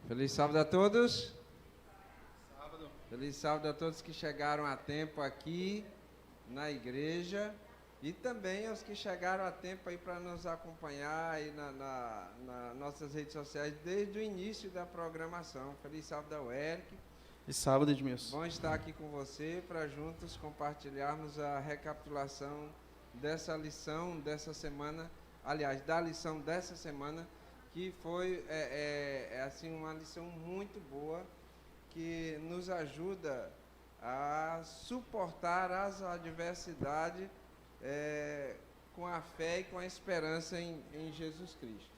Feliz sábado a todos. Feliz sábado a todos que chegaram a tempo aqui na igreja e também aos que chegaram a tempo aí para nos acompanhar aí nas nossas redes sociais desde o início da programação. Feliz sábado ao Eric. Feliz sábado, Edmilson. Bom estar aqui com você para juntos compartilharmos a recapitulação dessa lição dessa semana, aliás, da lição dessa semana, que foi assim, uma lição muito boa, que nos ajuda a suportar as adversidades com a fé e com a esperança em Jesus Cristo.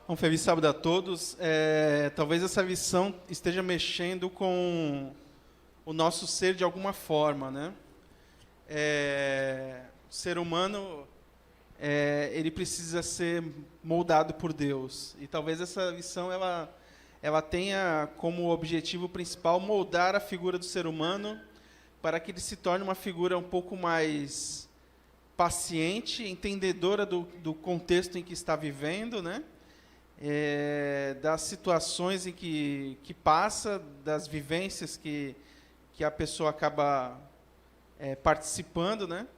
Bom, feliz sábado a todos. Talvez essa lição esteja mexendo com o nosso ser de alguma forma, né? O ser humano, ele precisa ser moldado por Deus. E talvez essa lição ela tenha como objetivo principal moldar a figura do ser humano para que ele se torne uma figura um pouco mais paciente, entendedora do contexto em que está vivendo, né? Das situações em que passa, das vivências que a pessoa acaba participando, né?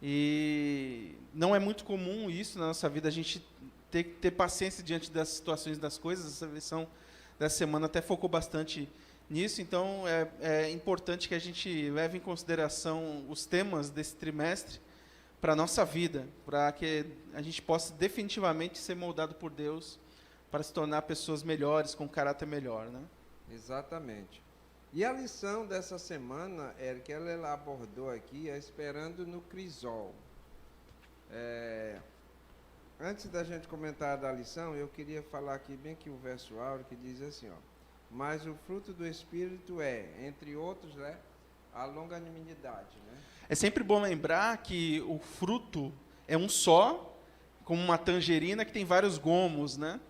E não é muito comum isso na nossa vida, a gente ter paciência diante das situações, das coisas. Essa lição dessa semana até focou bastante nisso, então é importante que a gente leve em consideração os temas desse trimestre para a nossa vida, para que a gente possa definitivamente ser moldado por Deus para se tornar pessoas melhores, com caráter melhor, né? Exatamente. E a lição dessa semana, Eric, ela abordou aqui, esperando no crisol. Antes da gente comentar da lição, eu queria falar aqui bem que o verso áureo, que diz assim, ó: mas o fruto do Espírito entre outros, né, a longanimidade, né? É sempre bom lembrar que o fruto é um só, como uma tangerina que tem vários gomos, né?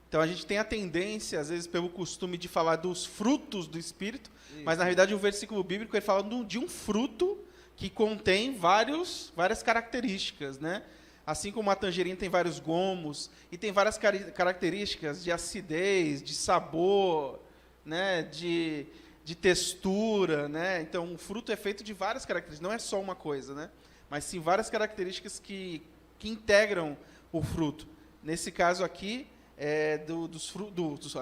Então a gente tem a tendência, às vezes, pelo costume de falar dos frutos do Espírito, isso. Mas na realidade o versículo bíblico ele fala de um fruto que contém várias características, né? Assim como a tangerina tem vários gomos e tem várias características de acidez, de sabor, né? De textura, né? Então o fruto é feito de várias características, não é só uma coisa, né? Mas sim várias características que integram o fruto. Nesse caso aqui,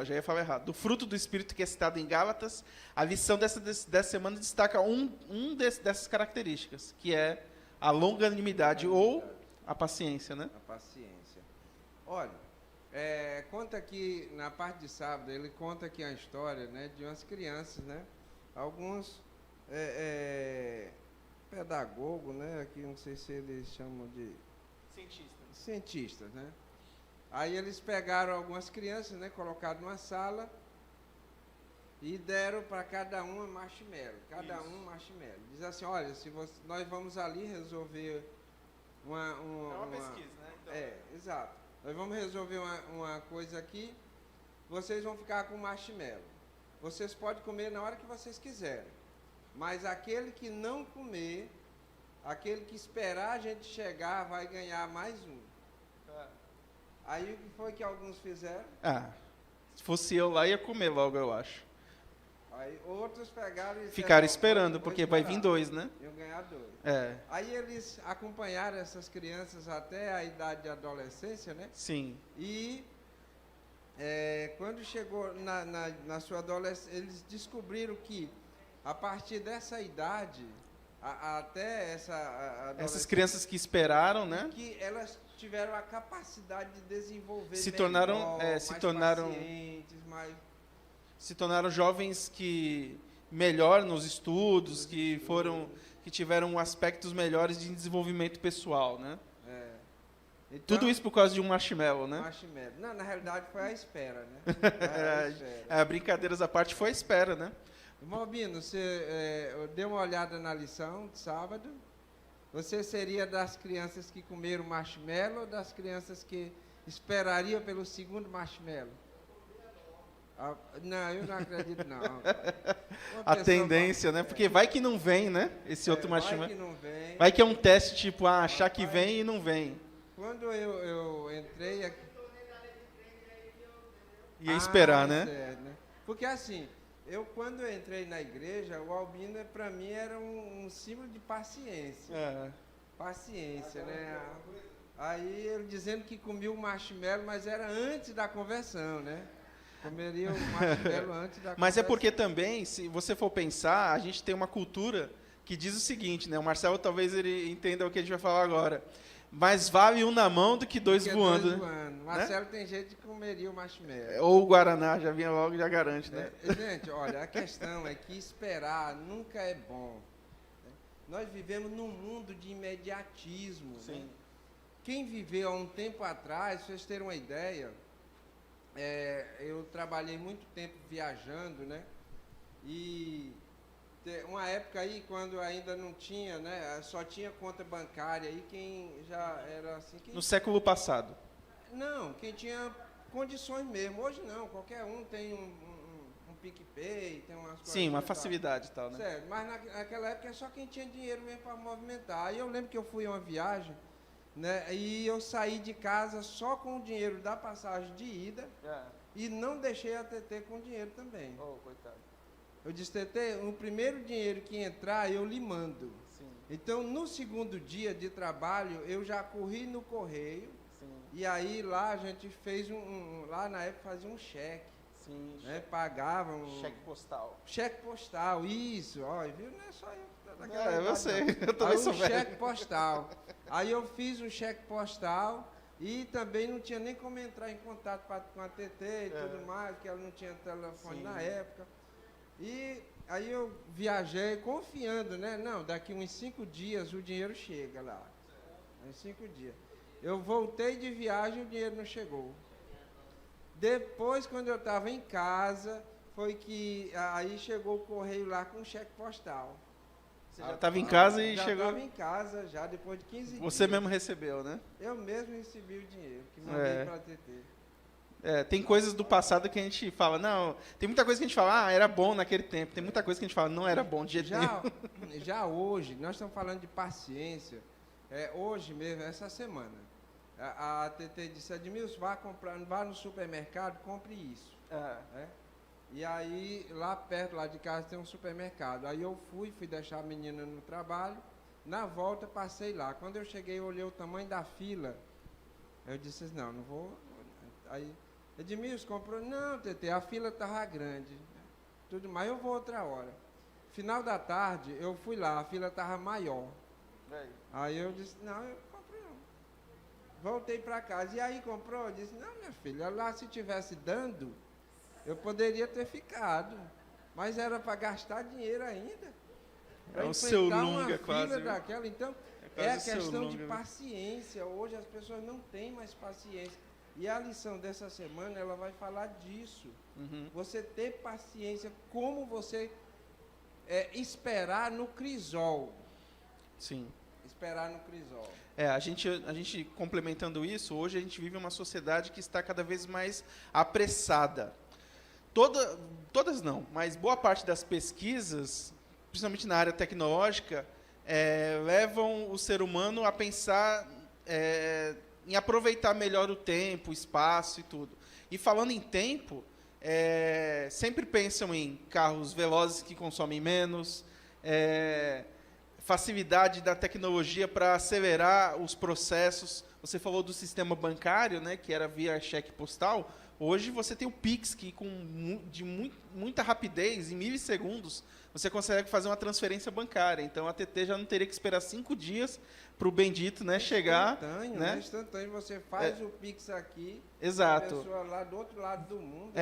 já ia falar errado, do fruto do Espírito que é citado em Gálatas, a lição dessa semana destaca dessas características, que é a longanimidade ou a paciência, né? A paciência. Olha, conta aqui, na parte de sábado, ele conta aqui a história, né, de umas crianças, né? Alguns pedagogos, né? Aqui não sei se eles chamam de... Cientistas, né? Aí eles pegaram algumas crianças, né, colocaram numa sala e deram para cada um marshmallow. Marshmallow. Diz assim, olha, nós vamos ali resolver uma pesquisa, né? Então... exato. Nós vamos resolver uma coisa aqui, vocês vão ficar com marshmallow. Vocês podem comer na hora que vocês quiserem, mas aquele que não comer, aquele que esperar a gente chegar, vai ganhar mais um. Aí o que foi que alguns fizeram? Se fosse eu lá, ia comer logo, eu acho. Aí outros pegaram e ficaram esperando, porque vai vir 2, né? Iam ganhar 2. É. Aí eles acompanharam essas crianças até a idade de adolescência, né? Sim. E quando chegou na sua adolescência, eles descobriram que a partir dessa idade, até essas crianças que esperaram, né? Que elas tiveram a capacidade de desenvolver se tornaram jovens que melhor nos estudos, que tiveram aspectos melhores de desenvolvimento pessoal, né? Então, tudo isso por causa de um marshmallow, né? Marshmallow. Não, na realidade foi a espera, né? Brincadeiras à parte, foi a espera, né? Irmão Bino, você deu uma olhada na lição de sábado? Você seria das crianças que comeram marshmallow ou das crianças que esperariam pelo segundo marshmallow? Não, eu não acredito, não. A tendência, né? Porque vai que não vem, né? Esse outro marshmallow. Vai que não vem. Vai que é um teste, tipo, achar que vem e não vem. Quando eu entrei aqui... Ia esperar, né? Certo, né? Porque assim, quando eu entrei na igreja, o albino para mim era um símbolo de paciência. Paciência, né? Aí ele dizendo que comia o marshmallow, mas era antes da conversão, né? Comeria o marshmallow antes da conversão. Mas é porque também, se você for pensar, a gente tem uma cultura que diz o seguinte, né? O Marcelo talvez ele entenda o que a gente vai falar agora. Mais vale um na mão do que dois voando. Marcelo, né? Tem gente que comeria o marshmallow. Ou o Guaraná, já vinha logo, já garante, né? Gente, olha, a questão é que esperar nunca é bom. Né? Nós vivemos num mundo de imediatismo. Sim. Né? Quem viveu há um tempo atrás, pra vocês terem uma ideia, eu trabalhei muito tempo viajando, né? E uma época aí, quando ainda não tinha, né? Só tinha conta bancária aí, quem já era assim... No século passado. Não, quem tinha condições mesmo. Hoje não, qualquer um tem um PicPay, tem umas coisas... Sim, uma facilidade e tal, né? Certo, mas naquela época é só quem tinha dinheiro mesmo para movimentar. Aí eu lembro que eu fui a uma viagem, né? E eu saí de casa só com o dinheiro da passagem de ida e não deixei a TT com dinheiro também. Oh, coitado. Eu disse, TT, o primeiro dinheiro que entrar, eu lhe mando. Sim. Então, no segundo dia de trabalho, eu já corri no correio. Sim. E aí lá a gente fez lá na época fazia um cheque. Sim. Né? Pagava cheque postal. Cheque postal, isso. Ó, viu? Não é só eu. Eu sei, eu também sou velho. Cheque postal. Aí eu fiz um cheque postal e também não tinha nem como entrar em contato com a TT e tudo mais, porque ela não tinha telefone na época. E aí eu viajei confiando, né? Não, daqui uns 5 dias o dinheiro chega lá. Uns 5 dias. Eu voltei de viagem e o dinheiro não chegou. Depois, quando eu estava em casa, foi que aí chegou o correio lá com um cheque postal. Você já estava em casa e já chegou... Já estava em casa, já depois de 15 dias. Você mesmo recebeu, né? Eu mesmo recebi o dinheiro, que mandei para a TT. Tem coisas do passado que a gente fala, não, tem muita coisa que a gente fala, era bom naquele tempo, tem muita coisa que a gente fala, não era bom de jeito nenhum. Já hoje, nós estamos falando de paciência, hoje mesmo, essa semana, a TT disse, Edmilson, vá no supermercado, compre isso. E aí, lá perto, lá de casa, tem um supermercado. Aí eu fui deixar a menina no trabalho, na volta passei lá. Quando eu cheguei, eu olhei o tamanho da fila, eu disse, não vou... Aí, Edmilson comprou, não, TT, a fila estava grande, tudo mais, eu vou outra hora. Final da tarde, eu fui lá, a fila estava maior. Aí eu disse, não, eu comprei não. Voltei para casa, e aí comprou? Eu disse, não, minha filha, lá se tivesse dando, eu poderia ter ficado, mas era para gastar dinheiro ainda. É o seu lunga quase. Daquela. Então, a questão de lunga, paciência. Hoje as pessoas não têm mais paciência. E a lição dessa semana, ela vai falar disso. Você ter paciência, como você esperar no crisol. Sim. Esperar no crisol. A gente complementando isso, hoje a gente vive uma sociedade que está cada vez mais apressada. Todas não, mas boa parte das pesquisas, principalmente na área tecnológica, levam o ser humano a pensar em aproveitar melhor o tempo, o espaço e tudo. E falando em tempo, sempre pensam em carros velozes que consomem menos, facilidade da tecnologia para acelerar os processos. Você falou do sistema bancário, né, que era via cheque postal. Hoje você tem o Pix, que de muita rapidez, em milissegundos, você consegue fazer uma transferência bancária. Então a TT já não teria que esperar 5 dias para o bendito, né, chegar. Instantâneo, né? Instantâneo, você faz o Pix aqui, exato. A pessoa lá do outro lado do mundo.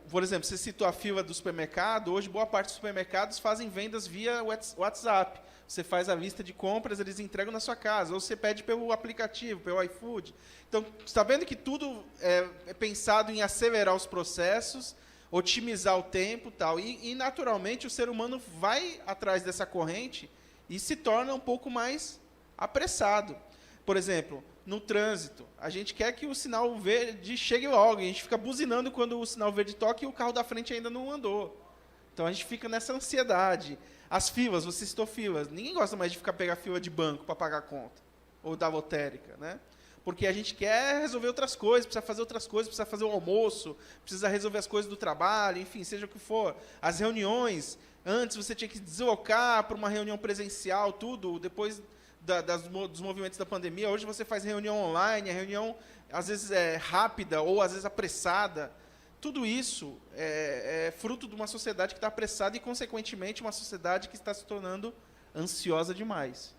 Por exemplo, você citou a fila do supermercado, hoje boa parte dos supermercados fazem vendas via WhatsApp. Você faz a lista de compras, eles entregam na sua casa, ou você pede pelo aplicativo, pelo iFood. Então, está vendo que tudo é pensado em acelerar os processos, otimizar o tempo e tal. E, naturalmente, o ser humano vai atrás dessa corrente e se torna um pouco mais apressado. Por exemplo, no trânsito, a gente quer que o sinal verde chegue logo, a gente fica buzinando quando o sinal verde toca e o carro da frente ainda não andou. Então, a gente fica nessa ansiedade. As filas, você citou filas. Ninguém gosta mais de pegar fila de banco para pagar a conta, ou da lotérica, né? porque a gente quer resolver outras coisas, precisa fazer outras coisas, precisa fazer o almoço, precisa resolver as coisas do trabalho, enfim, seja o que for. As reuniões, antes você tinha que deslocar para uma reunião presencial, tudo, depois dos movimentos da pandemia, hoje você faz reunião online, a reunião às vezes é rápida ou às vezes apressada. Tudo isso é fruto de uma sociedade que está apressada e, consequentemente, uma sociedade que está se tornando ansiosa demais.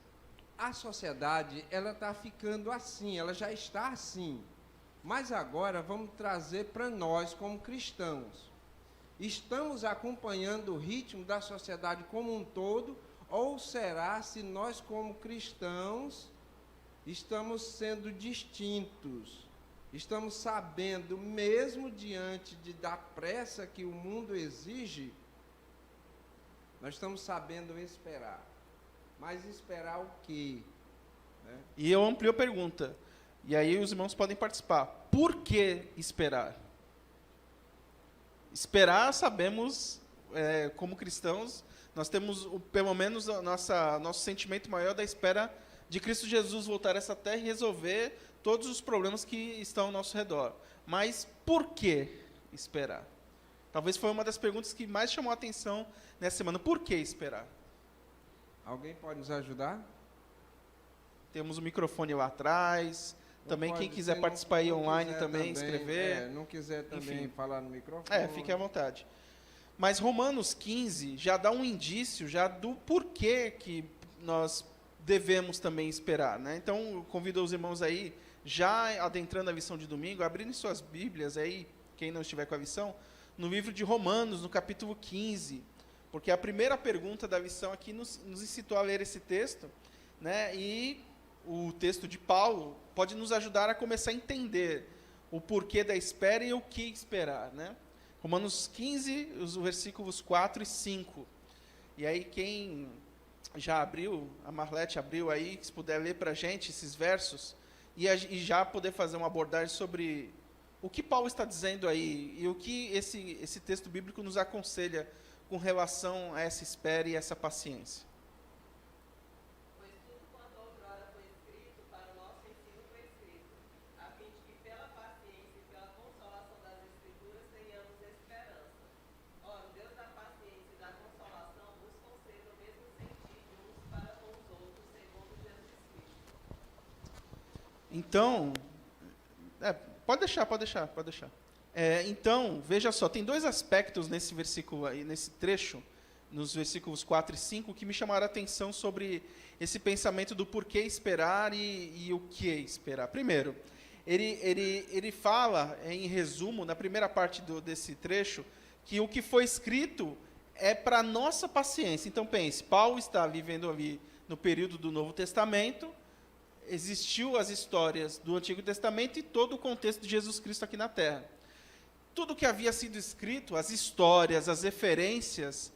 A sociedade, ela está ficando assim, ela já está assim. Mas agora vamos trazer para nós, como cristãos. Estamos acompanhando o ritmo da sociedade como um todo, ou será se nós, como cristãos, estamos sendo distintos? Estamos sabendo, mesmo diante da pressa que o mundo exige, nós estamos sabendo esperar. Mas esperar o quê? Né? E eu amplio a pergunta. E aí os irmãos podem participar. Por que esperar? Esperar, sabemos, como cristãos, nós temos pelo menos nosso sentimento maior da espera de Cristo Jesus voltar a essa terra e resolver todos os problemas que estão ao nosso redor. Mas por que esperar? Talvez foi uma das perguntas que mais chamou a atenção nessa semana. Por que esperar? Alguém pode nos ajudar? Temos o microfone lá atrás. Também Pode, quem quiser se participar aí online também, também, escrever. não quiser também Enfim. falar no microfone. Fique à vontade. Mas Romanos 15 já dá um indício já do porquê que nós devemos também esperar, né? Então, eu convido os irmãos aí, já adentrando a lição de domingo, abrirem suas Bíblias aí, quem não estiver com a lição, no livro de Romanos, no capítulo 15, porque a primeira pergunta da lição aqui nos incitou a ler esse texto, né? E o texto de Paulo pode nos ajudar a começar a entender o porquê da espera e o que esperar, né? Romanos 15, os versículos 4 e 5. E aí, quem já abriu, a Marlete abriu aí, se puder ler para a gente esses versos, e já poder fazer uma abordagem sobre o que Paulo está dizendo aí, e o que esse texto bíblico nos aconselha com relação a essa espera e essa paciência. Pois tudo quanto outrora foi escrito para o nosso ensino foi escrito, a fim de que pela paciência e pela consolação das Escrituras tenhamos esperança. Ora, o Deus da paciência e da consolação vos conceda o mesmo sentido uns para com os outros, segundo Jesus Cristo. Então, pode deixar. Então, veja só, tem dois aspectos nesse versículo aí, nesse trecho, nos versículos 4 e 5, que me chamaram a atenção sobre esse pensamento do porquê esperar e o que esperar. Primeiro, ele fala, em resumo, na primeira parte desse trecho, que o que foi escrito é para a nossa paciência. Então, pense, Paulo está vivendo ali no período do Novo Testamento, existiu as histórias do Antigo Testamento e todo o contexto de Jesus Cristo aqui na Terra. Tudo que havia sido escrito, as histórias, as referências,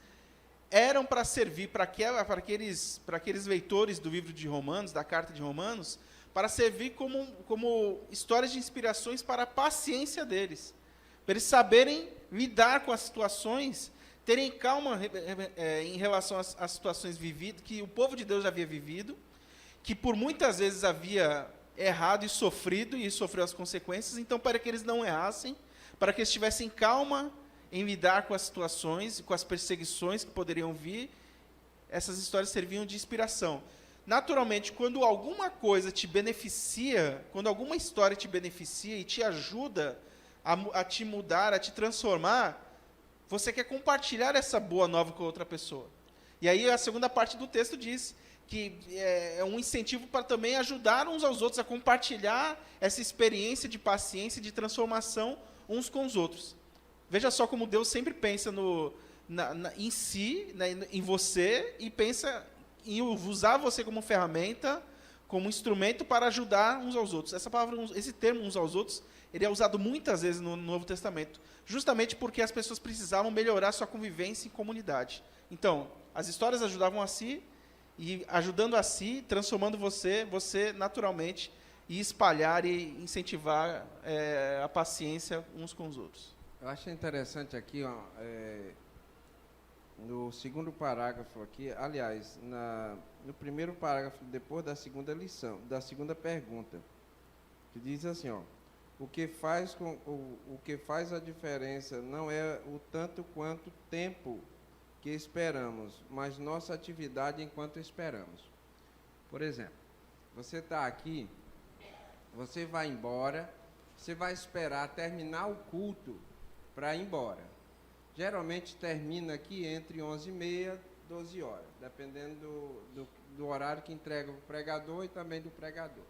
eram para servir para aqueles leitores do livro de Romanos, da carta de Romanos, para servir como histórias de inspirações para a paciência deles, para eles saberem lidar com as situações, terem calma em relação às situações vividas, que o povo de Deus já havia vivido, que por muitas vezes havia errado e sofreu as consequências, então para que eles não errassem, para que eles tivessem calma em lidar com as situações, com as perseguições que poderiam vir, essas histórias serviam de inspiração. Naturalmente, quando alguma coisa te beneficia, quando alguma história te beneficia e te ajuda a te mudar, a te transformar, você quer compartilhar essa boa nova com outra pessoa. E aí a segunda parte do texto diz que é um incentivo para também ajudar uns aos outros a compartilhar essa experiência de paciência e de transformação uns com os outros. Veja só como Deus sempre pensa em si, em você, e pensa em usar você como ferramenta, como instrumento para ajudar uns aos outros. Esse termo, uns aos outros, ele é usado muitas vezes no Novo Testamento, justamente porque as pessoas precisavam melhorar sua convivência em comunidade. Então, as histórias ajudavam a si, e ajudando a si, transformando você naturalmente, e espalhar e incentivar a paciência uns com os outros. Eu achei interessante aqui, no segundo parágrafo aqui, aliás, no primeiro parágrafo, depois da segunda lição, da segunda pergunta, que diz assim, ó, o que faz a diferença não é o tanto quanto tempo que esperamos, mas nossa atividade enquanto esperamos. Por exemplo, você está aqui, você vai embora, você vai esperar terminar o culto para ir embora. Geralmente termina aqui entre 11h30 e 12 horas, dependendo do horário que entrega o pregador e também do pregador.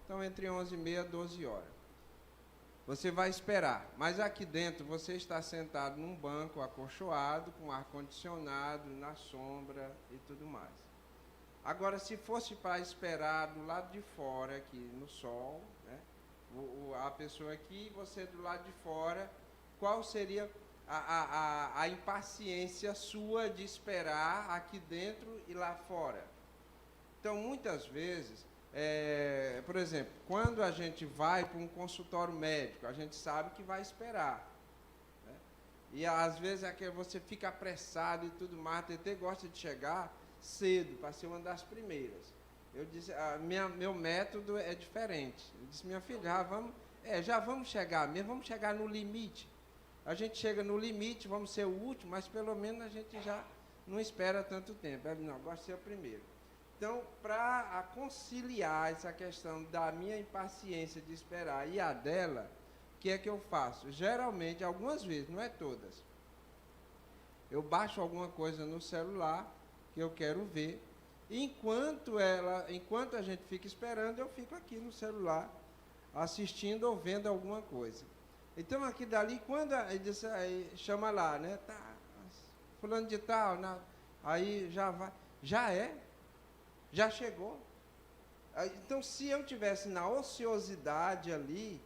Então, entre 11h30 e 12 horas. Você vai esperar, mas aqui dentro você está sentado num banco acolchoado, com ar-condicionado, na sombra e tudo mais. Agora, se fosse para esperar do lado de fora, aqui no sol, né, a pessoa aqui e você do lado de fora, qual seria a impaciência sua de esperar aqui dentro e lá fora? Então, muitas vezes, por exemplo, quando a gente vai para um consultório médico, a gente sabe que vai esperar, né? E às vezes é que você fica apressado e tudo mais. A TT gosta de chegar cedo, para ser uma das primeiras. Eu disse, meu método é diferente. Eu disse, minha filha, já vamos chegar mesmo, vamos chegar no limite. A gente chega no limite, vamos ser o último, mas pelo menos a gente já não espera tanto tempo. Eu, não, gosto de ser o primeiro. Então, para conciliar essa questão da minha impaciência de esperar e a dela, o que é que eu faço? Geralmente, algumas vezes, não é todas, eu baixo alguma coisa no celular que eu quero ver. Enquanto a gente fica esperando, eu fico aqui no celular assistindo ou vendo alguma coisa. Então, aqui dali, quando ele diz, aí chama lá, né? Tá, fulano de tal, aí já vai, já chegou. Então, se eu tivesse na ociosidade ali,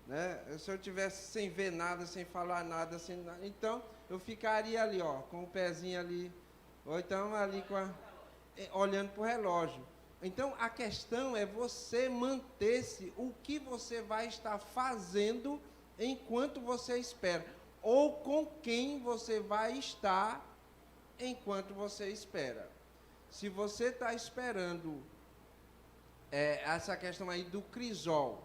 né? Se eu tivesse sem ver nada, sem falar nada, então eu ficaria ali, ó, com o pezinho ali, ou então ali olhando para o relógio. Então, a questão é você manter-se o que você vai estar fazendo enquanto você espera, ou com quem você vai estar enquanto você espera. Se você está esperando essa questão aí do crisol,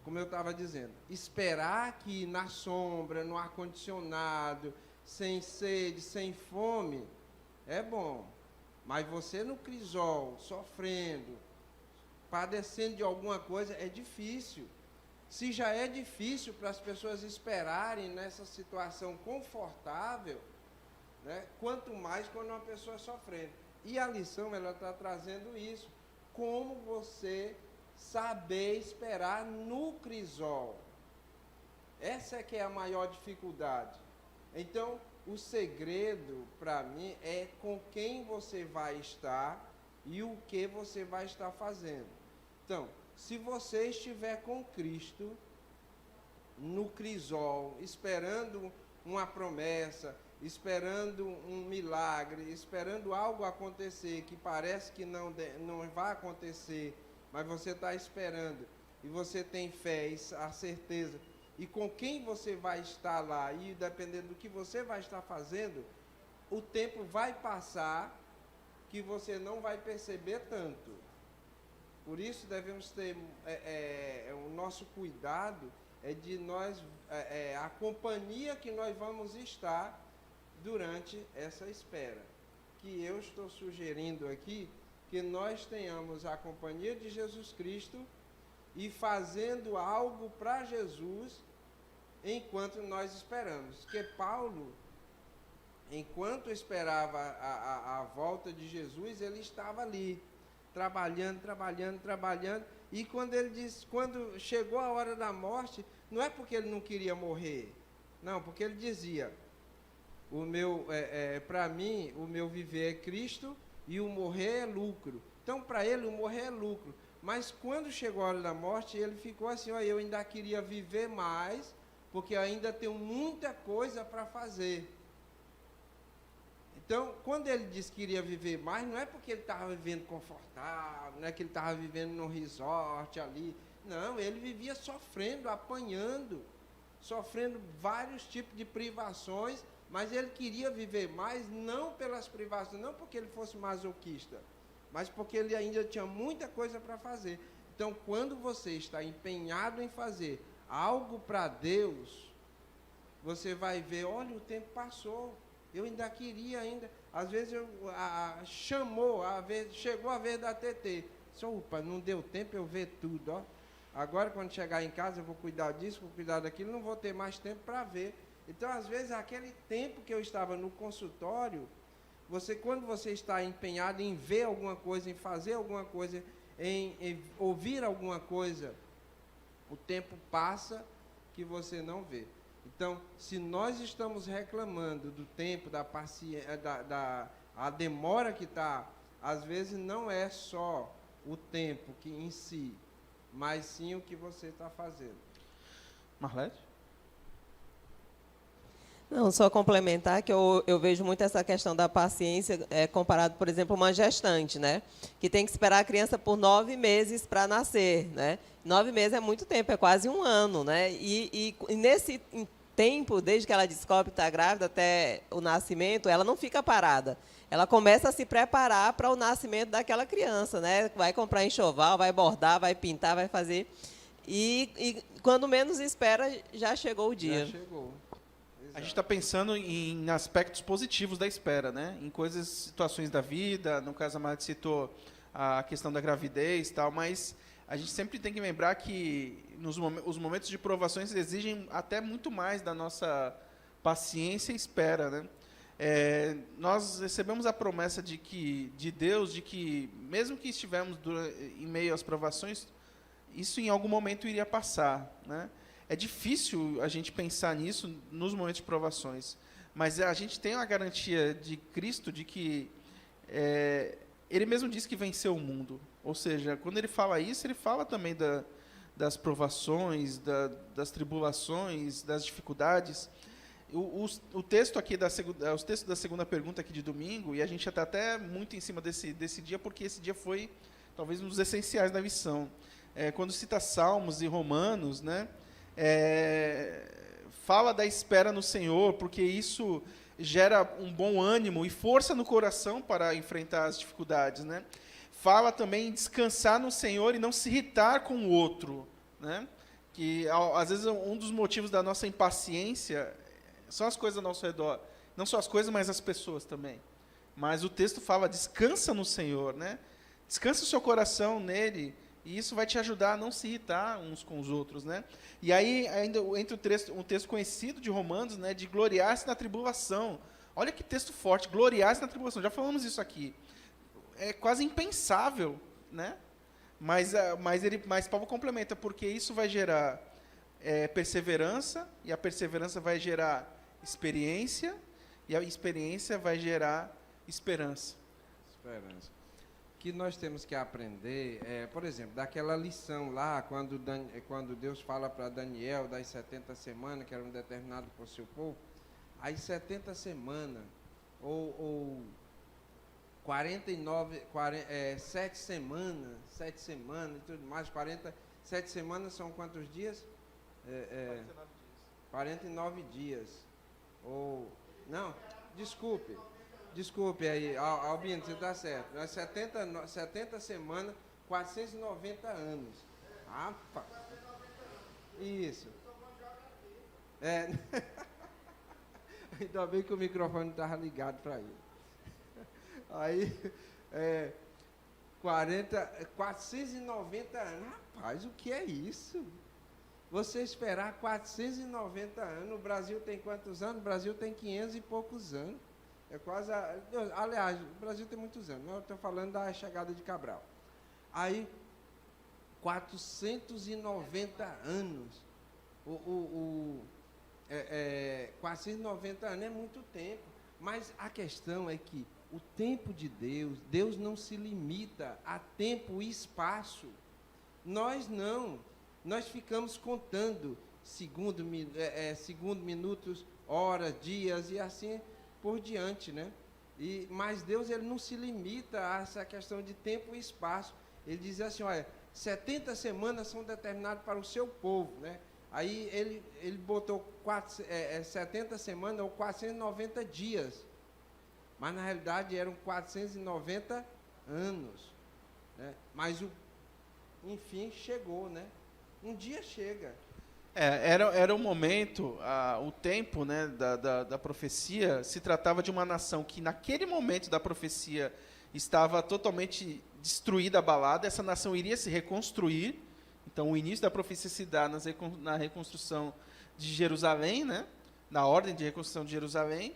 como eu estava dizendo, esperar aqui na sombra, no ar-condicionado, sem sede, sem fome, é bom. Mas você no crisol, sofrendo, padecendo de alguma coisa, é difícil. Se já é difícil para as pessoas esperarem nessa situação confortável, né, quanto mais quando uma pessoa sofrendo. E a lição, ela está trazendo isso. Como você saber esperar no crisol. Essa é que é a maior dificuldade. Então, o segredo, para mim, é com quem você vai estar e o que você vai estar fazendo. Então, se você estiver com Cristo no crisol, esperando uma promessa, esperando um milagre, esperando algo acontecer que parece que não vai acontecer, mas você está esperando e você tem fé e a certeza, e com quem você vai estar lá, e dependendo do que você vai estar fazendo, o tempo vai passar que você não vai perceber tanto. Por isso devemos ter o nosso cuidado de nós, a companhia que nós vamos estar durante essa espera. Que eu estou sugerindo aqui que nós tenhamos a companhia de Jesus Cristo e fazendo algo para Jesus enquanto nós esperamos. Porque Paulo, enquanto esperava a volta de Jesus, ele estava ali, trabalhando, e quando chegou a hora da morte, não é porque ele não queria morrer, não, porque ele dizia, para mim, o meu viver é Cristo e o morrer é lucro. Então, para ele, o morrer é lucro. Mas quando chegou a hora da morte, ele ficou assim, eu ainda queria viver mais, porque eu ainda tenho muita coisa para fazer. Então, quando ele disse que iria viver mais, não é porque ele estava vivendo confortável, não é que ele estava vivendo num resort ali. Não, ele vivia sofrendo, apanhando, sofrendo vários tipos de privações, mas ele queria viver mais, não pelas privações, não porque ele fosse masoquista, mas porque ele ainda tinha muita coisa para fazer. Então, quando você está empenhado em fazer algo para Deus, você vai ver, olha, o tempo passou, eu ainda queria ainda. Às vezes chegou a vez da TT. Opa, não deu tempo eu ver tudo, ó. Agora, quando chegar em casa, eu vou cuidar disso, vou cuidar daquilo, não vou ter mais tempo para ver. Então, às vezes, aquele tempo que eu estava no consultório, quando você está empenhado em ver alguma coisa, em fazer alguma coisa, em ouvir alguma coisa, o tempo passa que você não vê. Então, se nós estamos reclamando do tempo, da paciência, a demora que está, às vezes não é só o tempo que em si, mas sim o que você está fazendo. Marlete? Não, só complementar que eu vejo muito essa questão da paciência comparado, por exemplo, uma gestante, né? Que tem que esperar a criança por 9 meses para nascer, né? 9 meses é muito tempo, é quase um ano, né? E nesse tempo, desde que ela descobre que está grávida até o nascimento, ela não fica parada. Ela começa a se preparar para o nascimento daquela criança, né? Vai comprar enxoval, vai bordar, vai pintar, vai fazer. E quando menos espera, já chegou o dia. Já chegou. A gente está pensando em aspectos positivos da espera, né? Em coisas, situações da vida, no caso a Marta citou a questão da gravidez e tal, mas a gente sempre tem que lembrar que os momentos de provações exigem até muito mais da nossa paciência e espera, né? Nós recebemos a promessa de Deus, de que mesmo que estivermos em meio às provações, isso em algum momento iria passar, né? É difícil a gente pensar nisso nos momentos de provações, mas a gente tem a garantia de Cristo de que Ele mesmo disse que venceu o mundo. Ou seja, quando Ele fala isso, Ele fala também das provações, das tribulações, das dificuldades. O texto aqui os textos da segunda pergunta aqui de domingo, e a gente está até muito em cima desse dia, porque esse dia foi talvez um dos essenciais da missão. Quando cita Salmos e Romanos, né? Fala da espera no Senhor, porque isso gera um bom ânimo e força no coração para enfrentar as dificuldades, né? Fala também em descansar no Senhor e não se irritar com o outro, né? Que às vezes um dos motivos da nossa impaciência são as coisas ao nosso redor, não só as coisas, mas as pessoas também. Mas o texto fala, descansa no Senhor, né? Descansa o seu coração nele. E isso vai te ajudar a não se irritar uns com os outros, né? E aí ainda entra um texto conhecido de Romanos, né, de gloriar-se na tribulação. Olha que texto forte, gloriar-se na tribulação. Já falamos isso aqui. É quase impensável, né? Mas Paulo complementa, porque isso vai gerar perseverança, e a perseverança vai gerar experiência, e a experiência vai gerar esperança. Esperança. Que nós temos que aprender, por exemplo, daquela lição lá, quando Deus fala para Daniel das 70 semanas, que eram determinadas por seu povo, as 70 semanas, ou 7 semanas e tudo mais, 7 semanas são quantos dias? 49 dias. Não, Desculpe aí, Albino, você está certo. 70 semanas, 490 anos. Rapaz. Isso. Ainda bem que o microfone estava ligado para ele. Aí, 490 anos. Rapaz, o que é isso? Você esperar 490 anos. O Brasil tem quantos anos? O Brasil tem 500 e poucos anos. Aliás, o Brasil tem muitos anos, eu estou falando da chegada de Cabral. Aí, 490 anos. 490 anos é muito tempo. Mas a questão é que o tempo de Deus não se limita a tempo e espaço. Nós não. Nós ficamos contando segundo, minutos, horas, dias e assim por diante, né? Mas Deus, ele não se limita a essa questão de tempo e espaço. Ele diz assim, olha, 70 semanas são determinadas para o seu povo, né? Aí ele botou 70 semanas ou 490 dias, mas na realidade eram 490 anos, né? Mas enfim, chegou, né? Um dia chega. Era um momento, o tempo, né, da profecia, se tratava de uma nação que naquele momento da profecia estava totalmente destruída, abalada. Essa nação iria se reconstruir. Então o início da profecia se dá na reconstrução de Jerusalém, né, na ordem de reconstrução de Jerusalém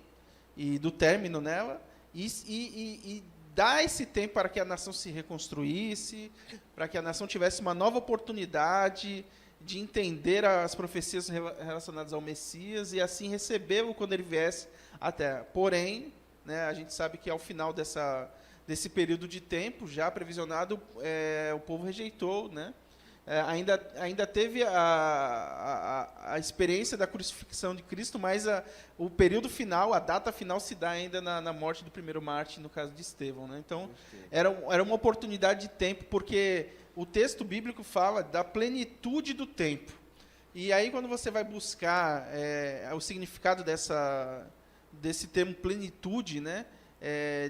e do término nela, e dá esse tempo para que a nação se reconstruísse, para que a nação tivesse uma nova oportunidade de entender as profecias relacionadas ao Messias e assim recebê-lo quando ele viesse à Terra. Porém, né, a gente sabe que ao final desse período de tempo já previsionado, o povo rejeitou, né? Ainda teve a experiência da crucifixão de Cristo, mas o período final, a data final se dá ainda na morte do primeiro mártir, no caso de Estevão, né? Então, era uma oportunidade de tempo, porque o texto bíblico fala da plenitude do tempo. E aí, quando você vai buscar o significado desse termo plenitude, né,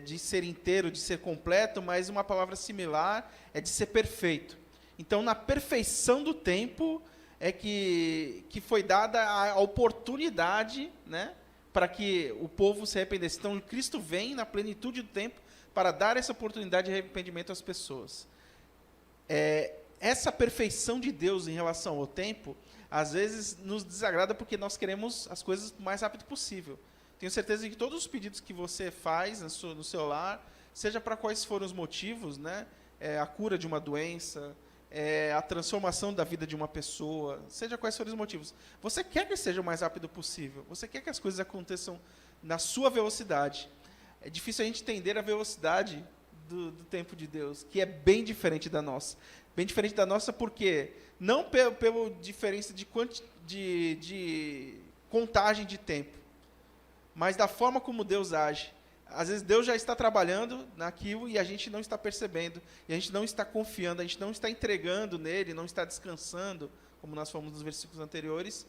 de ser inteiro, de ser completo, mas uma palavra similar é de ser perfeito. Então, na perfeição do tempo é que foi dada a oportunidade, né, para que o povo se arrependesse. Então, Cristo vem na plenitude do tempo para dar essa oportunidade de arrependimento às pessoas. Essa perfeição de Deus em relação ao tempo, às vezes nos desagrada porque nós queremos as coisas o mais rápido possível. Tenho certeza que todos os pedidos que você faz no seu lar, seja para quais forem os motivos, né, a cura de uma doença, a transformação da vida de uma pessoa, seja quais forem os motivos, você quer que seja o mais rápido possível, você quer que as coisas aconteçam na sua velocidade. É difícil a gente entender a velocidade do tempo de Deus, que é bem diferente da nossa. Bem diferente da nossa porque, não pela diferença de contagem de tempo, mas da forma como Deus age. Às vezes Deus já está trabalhando naquilo e a gente não está percebendo, e a gente não está confiando, a gente não está entregando nele, não está descansando, como nós falamos nos versículos anteriores,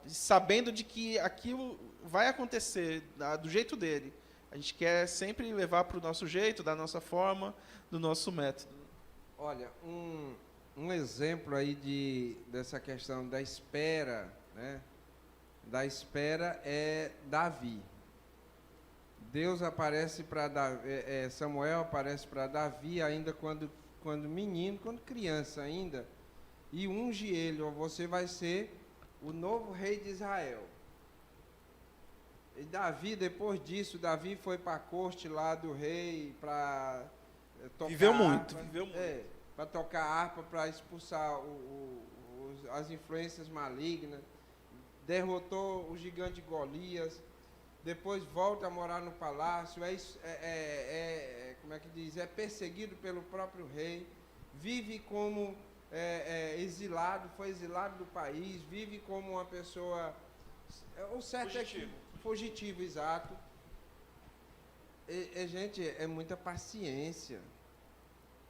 sabendo de que aquilo vai acontecer do jeito dele. A gente quer sempre levar para o nosso jeito, da nossa forma, do nosso método. Olha, um exemplo aí dessa questão da espera, né? Da espera é Davi. Deus aparece para Samuel aparece para Davi ainda quando menino, quando criança ainda, e unge ele: você vai ser o novo rei de Israel. E Davi, depois disso, Davi foi para a corte lá do rei para tocar viveu harpa, muito. para tocar harpa, para expulsar as influências malignas, derrotou o gigante Golias. Depois volta a morar no palácio, como é que diz? É perseguido pelo próprio rei, vive como exilado, foi exilado do país, vive como uma pessoa... O certo fugitivo, exato. Gente, é muita paciência,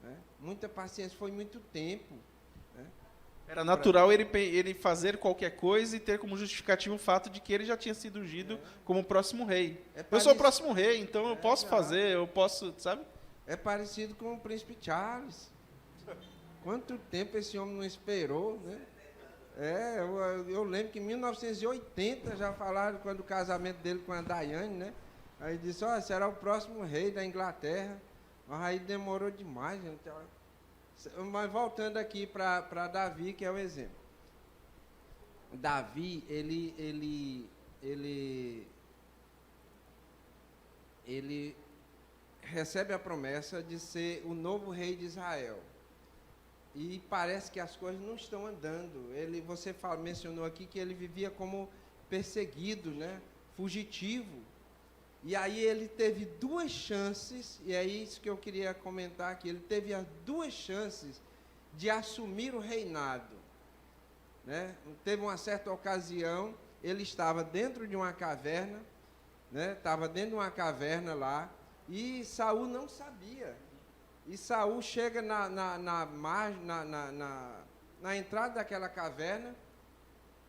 né? Muita paciência, foi muito tempo. Né? Era natural ele fazer qualquer coisa e ter como justificativo o fato de que ele já tinha sido ungido como o próximo rei. Eu sou o próximo rei, então eu posso fazer, eu posso, sabe? É parecido com o príncipe Charles. Quanto tempo esse homem não esperou, né? Eu lembro que em 1980 já falaram quando o casamento dele com a Diane, né? Aí disse: será o próximo rei da Inglaterra. Mas aí demorou demais, gente. Mas voltando aqui para Davi, que é o exemplo. Davi, ele recebe a promessa de ser o novo rei de Israel. E parece que as coisas não estão andando. Você mencionou aqui que ele vivia como perseguido, né? Fugitivo. E aí ele teve duas chances, e é isso que eu queria comentar aqui. Ele teve as duas chances de assumir o reinado, né? Teve uma certa ocasião, ele estava dentro de uma caverna, né? Estava dentro de uma caverna lá, e Saul não sabia. E Saul chega na entrada daquela caverna,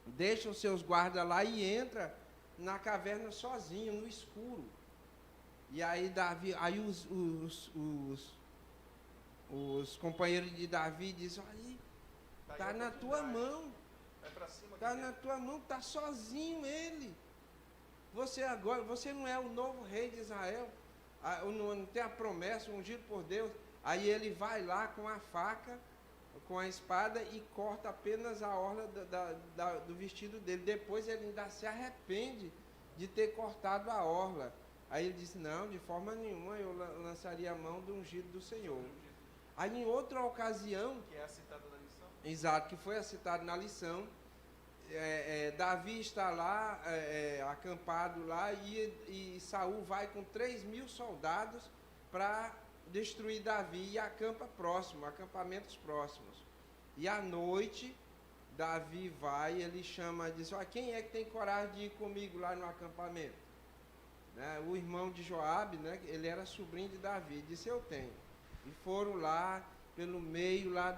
deixa os seus guardas lá e entra na caverna sozinho, no escuro. E aí Davi, os companheiros de Davi dizem, aí, está na tua mão. Está na tua mão, está sozinho ele. Você agora, você não é o novo rei de Israel. Não tem a promessa, ungido por Deus. Aí ele vai lá com a faca, com a espada e corta apenas a orla do vestido dele. Depois ele ainda se arrepende de ter cortado a orla. Aí ele disse, não, de forma nenhuma eu lançaria a mão do ungido do Senhor. Aí em outra ocasião, Que é a citada na lição. exato, que foi citado na lição, Davi está lá, acampado lá, e Saul vai com 3.000 soldados para destruir Davi e acampa próximo, acampamentos próximos. E à noite, Davi vai, ele chama, diz, quem é que tem coragem de ir comigo lá no acampamento? Né? O irmão de Joabe, né, ele era sobrinho de Davi, disse, eu tenho. E foram lá, pelo meio lá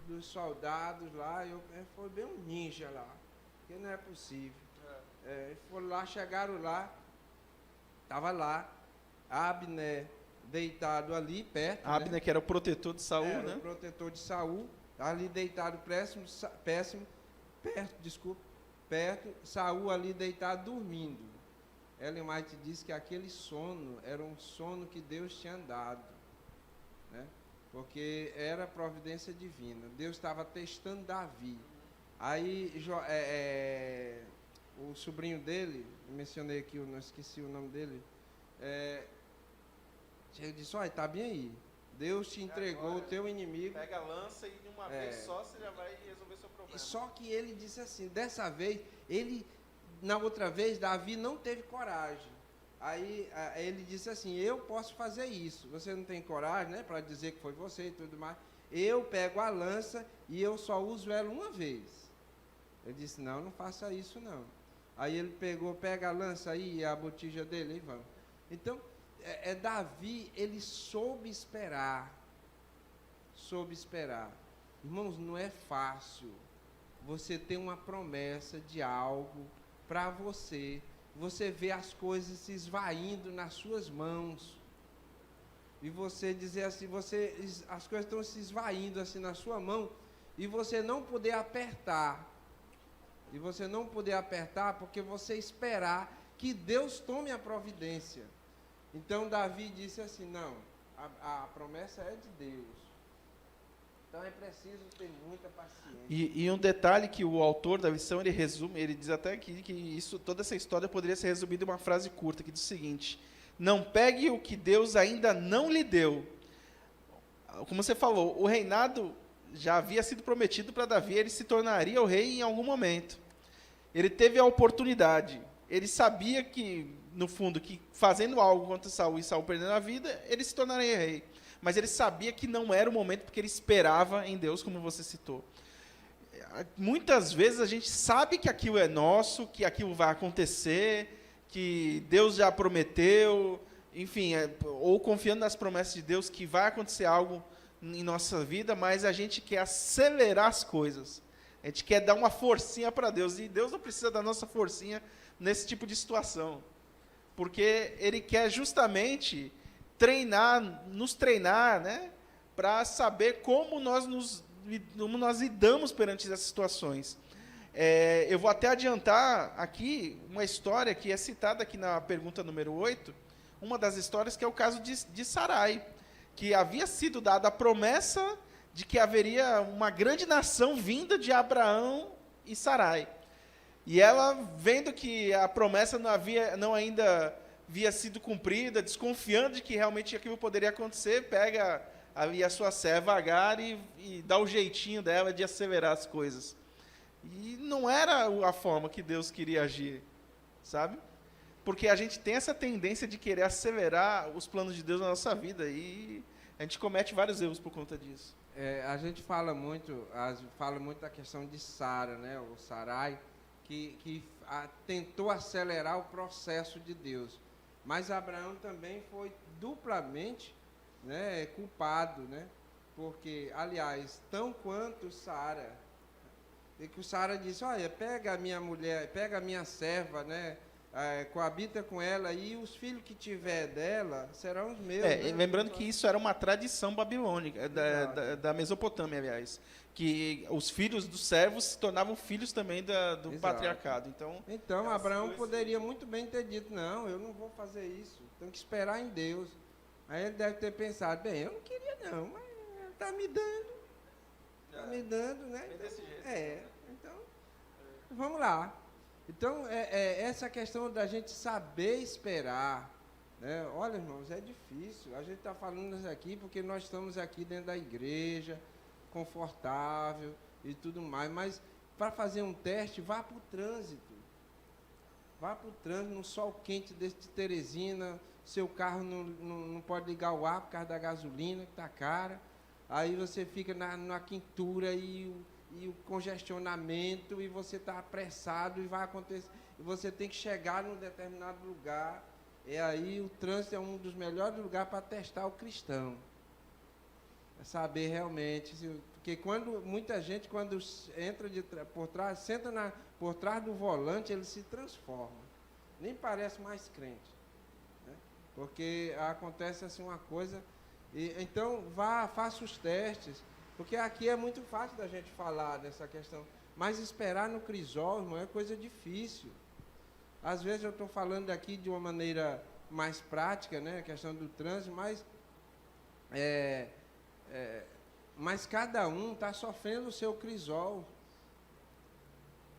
dos soldados lá, foi bem um ninja lá, porque não é possível. Foram lá, chegaram lá, estava lá, Abner deitado ali perto. Abner, né? Que era o protetor de Saul, né? O protetor de Saul, ali deitado perto, Saul ali deitado dormindo. Ellen White diz que aquele sono era um sono que Deus tinha dado, né? Porque era providência divina. Deus estava testando Davi. Aí o sobrinho dele, mencionei aqui, eu não esqueci o nome dele, ele disse, está bem aí, Deus te entregou agora, o teu inimigo. Pega a lança e de uma vez só você já vai resolver seu problema. Só que ele disse assim, dessa vez, na outra vez, Davi não teve coragem. Aí ele disse assim, eu posso fazer isso, você não tem coragem, né, para dizer que foi você e tudo mais, eu pego a lança e eu só uso ela uma vez. Ele disse, não faça isso não. Aí ele pega a lança aí e a botija dele, e vamos. Então, Davi, ele soube esperar. Irmãos, não é fácil você ter uma promessa de algo para você vê as coisas se esvaindo nas suas mãos, e você dizer assim, as coisas estão se esvaindo assim na sua mão, e você não poder apertar, porque você esperar que Deus tome a providência. Então Davi disse assim, não, a promessa é de Deus, então é preciso ter muita paciência. E um detalhe que o autor da lição, ele resume, ele diz até que toda essa história poderia ser resumida em uma frase curta, que diz o seguinte, não pegue o que Deus ainda não lhe deu. Como você falou, o reinado já havia sido prometido para Davi, ele se tornaria o rei em algum momento. Ele teve a oportunidade, ele sabia que, no fundo, que fazendo algo contra Saul e Saul perdendo a vida, ele se tornaria rei. Mas ele sabia que não era o momento, porque ele esperava em Deus, como você citou. Muitas vezes a gente sabe que aquilo é nosso, que aquilo vai acontecer, que Deus já prometeu, enfim, ou confiando nas promessas de Deus que vai acontecer algo em nossa vida, mas a gente quer acelerar as coisas. A gente quer dar uma forcinha para Deus, e Deus não precisa da nossa forcinha nesse tipo de situação, porque Ele quer justamente nos treinar, né, para saber como nós lidamos perante essas situações. Eu vou até adiantar aqui uma história que é citada aqui na pergunta número 8, uma das histórias que é o caso de Sarai, que havia sido dada a promessa de que haveria uma grande nação vinda de Abraão e Sarai. E ela, vendo que a promessa não ainda havia sido cumprida, desconfiando de que realmente aquilo poderia acontecer, pega ali a sua serva Agar e dá o jeitinho dela de acelerar as coisas. E não era a forma que Deus queria agir, sabe? Porque a gente tem essa tendência de querer acelerar os planos de Deus na nossa vida, e a gente comete vários erros por conta disso. A gente fala muito da questão de Sara, né, o Sarai, que tentou acelerar o processo de Deus. Mas Abraão também foi duplamente, né, culpado, né? Porque, aliás, tão quanto Sara, e que Sara disse, olha, pega a minha mulher, pega a minha serva, né, coabita com ela, e os filhos que tiver dela serão os meus. É, né? lembrando que isso era uma tradição babilônica, Exato. da Mesopotâmia, aliás, que os filhos dos servos se tornavam filhos também do Exato. patriarcado. Então, Então, essas Abraão coisas- poderia muito bem ter dito, não, eu não vou fazer isso, tenho que esperar em Deus. Aí ele deve ter pensado, bem, eu não queria não, mas ele está me dando, né? Bem desse jeito. Então, vamos lá. Então, essa questão da gente saber esperar, né? Olha, irmãos, é difícil. A gente está falando isso aqui porque nós estamos aqui dentro da igreja, confortável e tudo mais, mas para fazer um teste, vá para o trânsito. Vá para o trânsito, no sol quente desse de Teresina, seu carro não pode ligar o ar por causa da gasolina, que está cara. Aí você fica na quintura e o congestionamento, e você está apressado e vai acontecer. E você tem que chegar num determinado lugar. E aí o trânsito é um dos melhores lugares para testar o cristão. É saber realmente. Porque muita gente, quando entra por trás, senta por trás do volante, ele se transforma. Nem parece mais crente. Né? Porque acontece assim uma coisa. Então, faça os testes. Porque aqui é muito fácil da gente falar dessa questão. Mas esperar no crisol, irmão, é coisa difícil. Às vezes eu estou falando aqui de uma maneira mais prática, né? A questão do trânsito, mas cada um está sofrendo o seu crisol.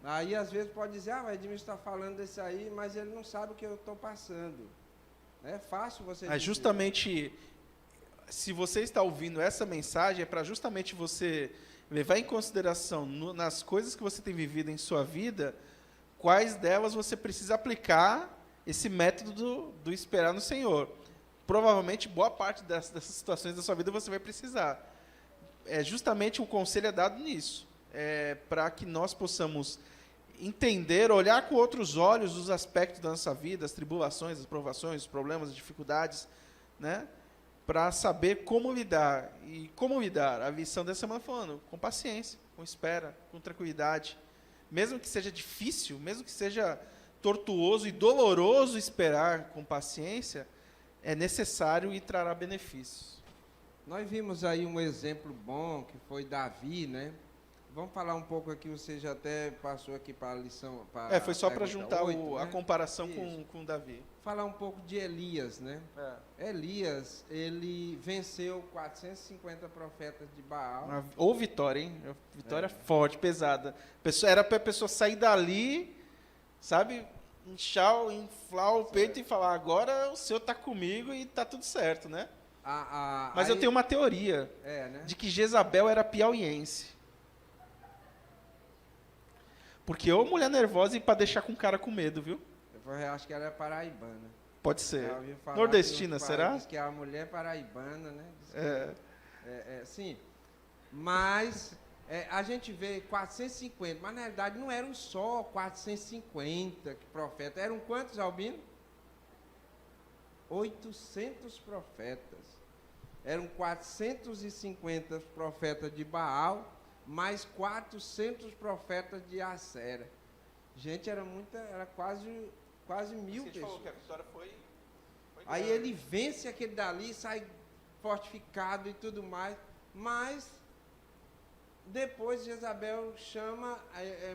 Aí, às vezes, pode dizer, o Edmilson está falando desse aí, mas ele não sabe o que eu estou passando. É fácil você dizer. Justamente, se você está ouvindo essa mensagem, é para justamente você levar em consideração nas coisas que você tem vivido em sua vida, quais delas você precisa aplicar esse método do esperar no Senhor. Provavelmente, boa parte dessas situações da sua vida você vai precisar. Justamente o conselho é dado nisso, para que nós possamos entender, olhar com outros olhos os aspectos da nossa vida, as tribulações, as provações, os problemas, as dificuldades, né? Para saber como lidar. E como lidar? A lição dessa semana falando, com paciência, com espera, com tranquilidade. Mesmo que seja difícil, mesmo que seja tortuoso e doloroso esperar com paciência, é necessário e trará benefícios. Nós vimos aí um exemplo bom, que foi Davi, né? Vamos falar um pouco aqui, você já até passou aqui para a lição... Foi só para juntar 8, a né? comparação com Davi. Falar um pouco de Elias, né? Elias, ele venceu 450 profetas de Baal. Ou vitória, hein? Vitória forte, pesada. Era para a pessoa sair dali, sabe? Inflar o peito e falar, agora o Senhor está comigo e está tudo certo, né? Mas eu tenho uma teoria né? de que Jezabel era piauiense. Porque ou mulher nervosa e para deixar com o cara com medo, viu? Eu acho que ela é paraibana. Pode ser. Já ouvi falar Nordestina, que será? diz que é a mulher paraibana, né? Sim. Mas a gente vê 450, mas na realidade não eram só 450 profetas. Eram quantos, Albino? 800 profetas. Eram 450 profetas de Baal, mais 400 profetas de Acera. Gente, era quase 1000 pessoas. Falou que a vitória foi Aí grande. ele vence aquele dali, sai fortificado e tudo mais, mas depois Jezabel chama,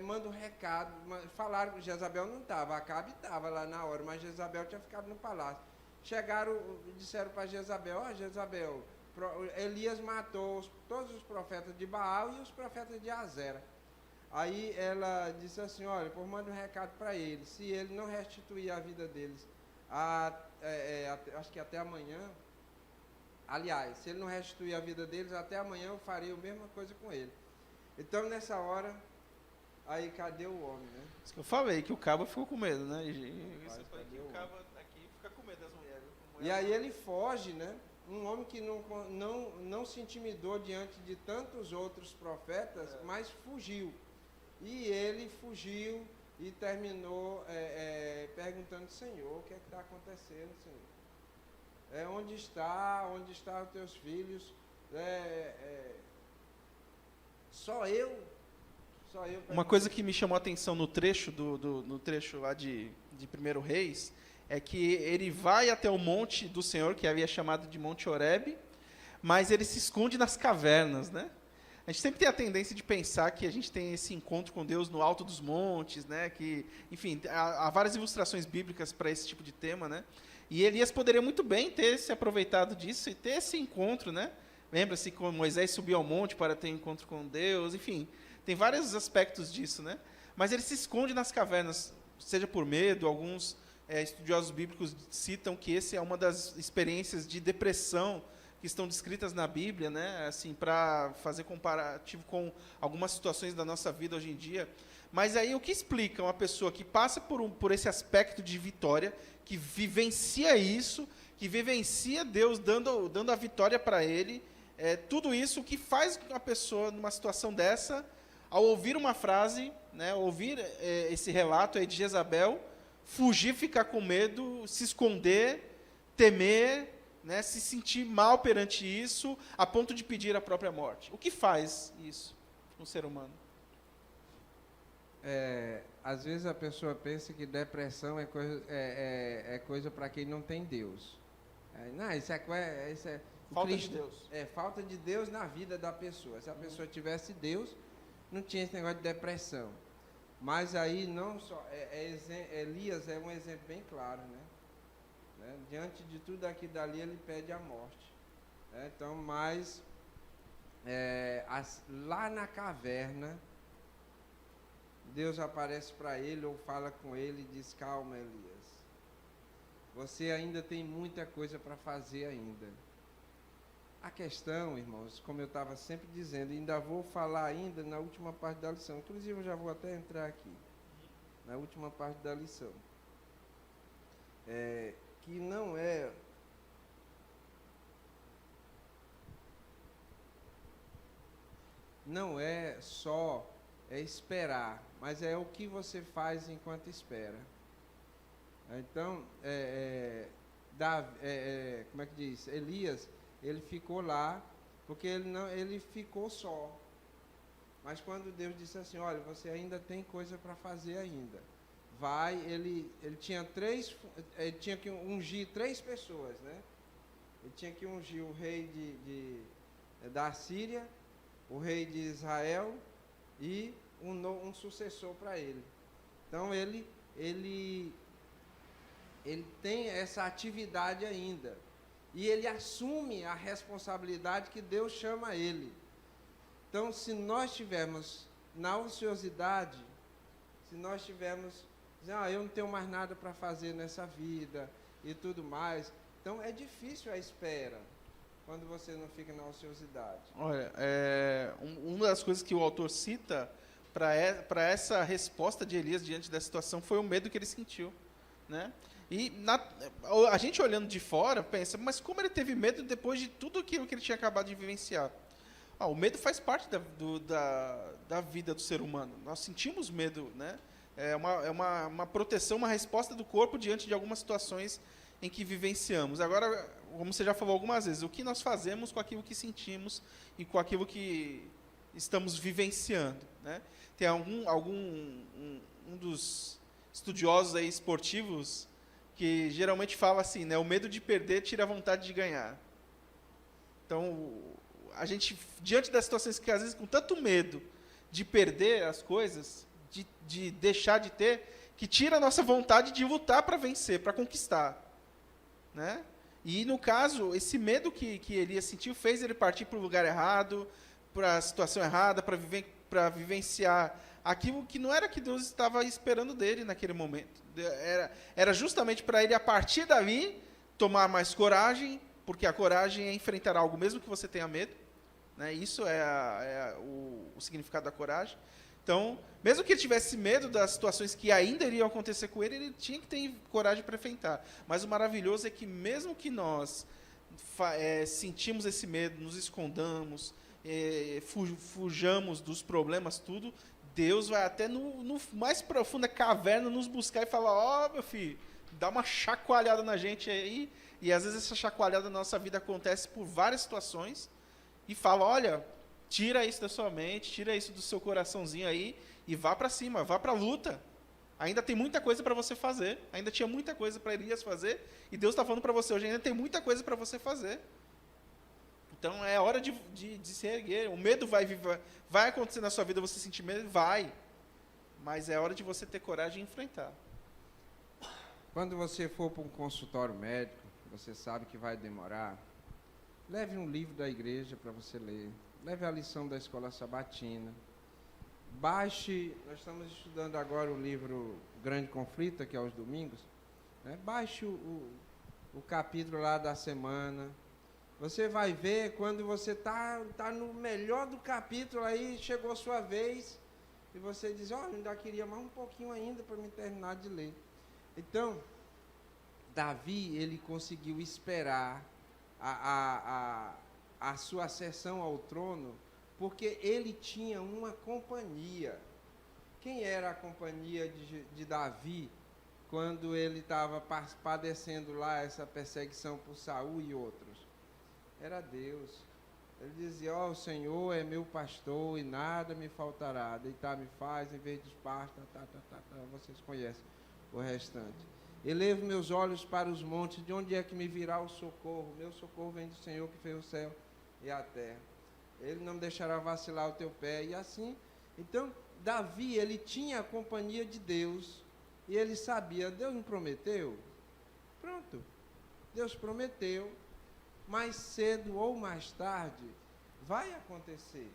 manda um recado. Falaram que Jezabel não estava, Acabe estava lá na hora, mas Jezabel tinha ficado no palácio. Chegaram, disseram para Jezabel, Jezabel, Elias matou todos os profetas de Baal e os profetas de Azera. Aí ela disse assim, olha, manda um recado para eles, se ele não restituir a vida deles, acho que até amanhã, aliás, se ele não restituir a vida deles, até amanhã eu farei a mesma coisa com ele. Então, nessa hora, aí cadê o homem, né? Isso que eu falei, que o cabo ficou com medo, né? O cabo aqui fica com medo das mulheres. E aí ele foge, né? Um homem que não se intimidou diante de tantos outros profetas, mas fugiu. E ele fugiu e terminou perguntando, Senhor, o que é que está acontecendo, Senhor? Onde estão os teus filhos? Só eu Só eu Uma coisa que me chamou a atenção no trecho no trecho lá de 1 Reis é que ele vai até o monte do Senhor, que havia chamado de Monte Horebe, mas ele se esconde nas cavernas, né? A gente sempre tem a tendência de pensar que a gente tem esse encontro com Deus no alto dos montes, né? Que, enfim, há várias ilustrações bíblicas para esse tipo de tema, né? E Elias poderia muito bem ter se aproveitado disso e ter esse encontro, né? Lembra-se como Moisés subiu ao monte para ter um encontro com Deus, enfim, tem vários aspectos disso, né? Mas ele se esconde nas cavernas, seja por medo, alguns estudiosos bíblicos citam que essa é uma das experiências de depressão que estão descritas na Bíblia, né? Assim, para fazer comparativo com algumas situações da nossa vida hoje em dia. Mas aí o que explica uma pessoa que passa por esse aspecto de vitória, que vivencia isso, que vivencia Deus dando a vitória para ele, tudo isso, o que faz a pessoa, numa situação dessa, ao ouvir uma frase, né, ouvir esse relato aí de Jezabel, fugir, ficar com medo, se esconder, temer, né, se sentir mal perante isso, a ponto de pedir a própria morte. O que faz isso no ser humano? Às vezes a pessoa pensa que depressão é coisa para quem não tem Deus. Não, isso é Falta de Deus. Falta de Deus na vida da pessoa. Se a pessoa tivesse Deus, não tinha esse negócio de depressão. Mas aí não só... Elias é um exemplo bem claro, né? Diante de tudo aqui dali, ele pede a morte. Então, mas lá na caverna, Deus aparece para ele ou fala com ele e diz: calma, Elias, você ainda tem muita coisa para fazer ainda. A questão, irmãos, como eu estava sempre dizendo, ainda vou falar ainda na última parte da lição, inclusive eu já vou até entrar aqui, na última parte da lição, que não é só esperar, mas é o que você faz enquanto espera. Então, como é que diz? Elias, ele ficou lá, porque ele ficou só. Mas quando Deus disse assim: olha, você ainda tem coisa para fazer ainda. Vai, ele tinha que ungir 3 pessoas, né? Ele tinha que ungir o rei da Síria, o rei de Israel e um sucessor para ele. Então ele tem essa atividade ainda. E ele assume a responsabilidade que Deus chama ele. Então, se nós tivermos na ociosidade, se nós tivermos dizendo: eu não tenho mais nada para fazer nessa vida e tudo mais, então é difícil a espera quando você não fica na ociosidade. Olha, uma das coisas que o autor cita para essa resposta de Elias diante da situação foi o medo que ele sentiu, né? E a gente olhando de fora pensa: mas como ele teve medo depois de tudo aquilo que ele tinha acabado de vivenciar? O medo faz parte da vida do ser humano. Nós sentimos medo, né? É uma proteção, uma resposta do corpo diante de algumas situações em que vivenciamos. Agora, como você já falou algumas vezes, o que nós fazemos com aquilo que sentimos e com aquilo que estamos vivenciando, né? Tem um dos estudiosos aí esportivos que geralmente fala assim, né? O medo de perder tira a vontade de ganhar. Então, a gente, diante das situações que às vezes com tanto medo de perder as coisas, de deixar de ter, que tira a nossa vontade de lutar para vencer, para conquistar, né? E no caso, esse medo que Elias sentiu fez ele partir para o lugar errado, para a situação errada, para vivenciar aquilo que não era que Deus estava esperando dele naquele momento. Era justamente para ele, a partir dali, tomar mais coragem, porque a coragem é enfrentar algo mesmo que você tenha medo, né? Isso é o significado da coragem. Então, mesmo que ele tivesse medo das situações que ainda iriam acontecer com ele, ele tinha que ter coragem para enfrentar. Mas o maravilhoso é que mesmo que nós sentimos esse medo, nos escondamos, fujamos dos problemas, tudo, Deus vai até no mais profunda caverna nos buscar e falar: meu filho, dá uma chacoalhada na gente aí. E às vezes essa chacoalhada na nossa vida acontece por várias situações. E fala: olha, Tira isso da sua mente, tira isso do seu coraçãozinho aí e vá para cima, vá para a luta. Ainda tem muita coisa para você fazer. Ainda tinha muita coisa para Elias fazer. E Deus está falando para você hoje, ainda tem muita coisa para você fazer. Então é hora de se erguer. O medo vai acontecer na sua vida, você sentir medo, vai. Mas é hora de você ter coragem de enfrentar. Quando você for para um consultório médico, você sabe que vai demorar, leve um livro da igreja para você ler. Leve a lição da escola sabatina. Baixe, nós estamos estudando agora o livro Grande Conflito, que é aos domingos. Né? Baixe o capítulo lá da semana. Você vai ver quando você tá no melhor do capítulo, aí chegou a sua vez, e você diz, ó, ainda queria mais um pouquinho ainda para me terminar de ler. Então, Davi, ele conseguiu esperar a sua ascensão ao trono, porque ele tinha uma companhia. Quem era a companhia de Davi quando ele estava padecendo lá essa perseguição por Saul e outros? Era Deus. Ele dizia, ó, o Senhor é meu pastor e nada me faltará. Deitar-me faz, em vez de esparta, vocês conhecem o restante. Elevo meus olhos para os montes, de onde é que me virá o socorro? Meu socorro vem do Senhor que fez o céu e a terra. Ele não deixará vacilar o teu pé. E assim, então, Davi, ele tinha a companhia de Deus, e ele sabia, Deus me prometeu? Pronto, Deus prometeu, mais cedo ou mais tarde, vai acontecer.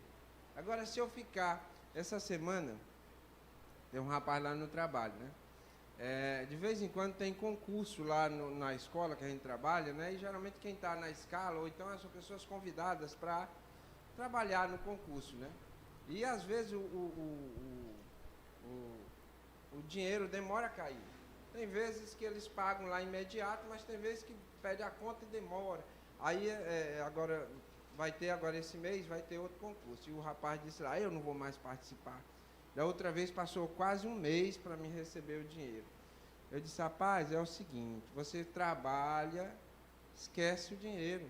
Agora, se eu ficar, essa semana, tem um rapaz lá no trabalho, né? De vez em quando tem concurso lá na escola que a gente trabalha, né? E geralmente quem está na escala, ou então são pessoas convidadas para trabalhar no concurso, né? E às vezes o dinheiro demora a cair. Tem vezes que eles pagam lá imediato, mas tem vezes que pede a conta e demora. Aí agora vai ter agora esse mês, vai ter outro concurso. E o rapaz disse lá, eu não vou mais participar. Da outra vez passou quase um mês para me receber o dinheiro. Eu disse, rapaz, é o seguinte, você trabalha, esquece o dinheiro.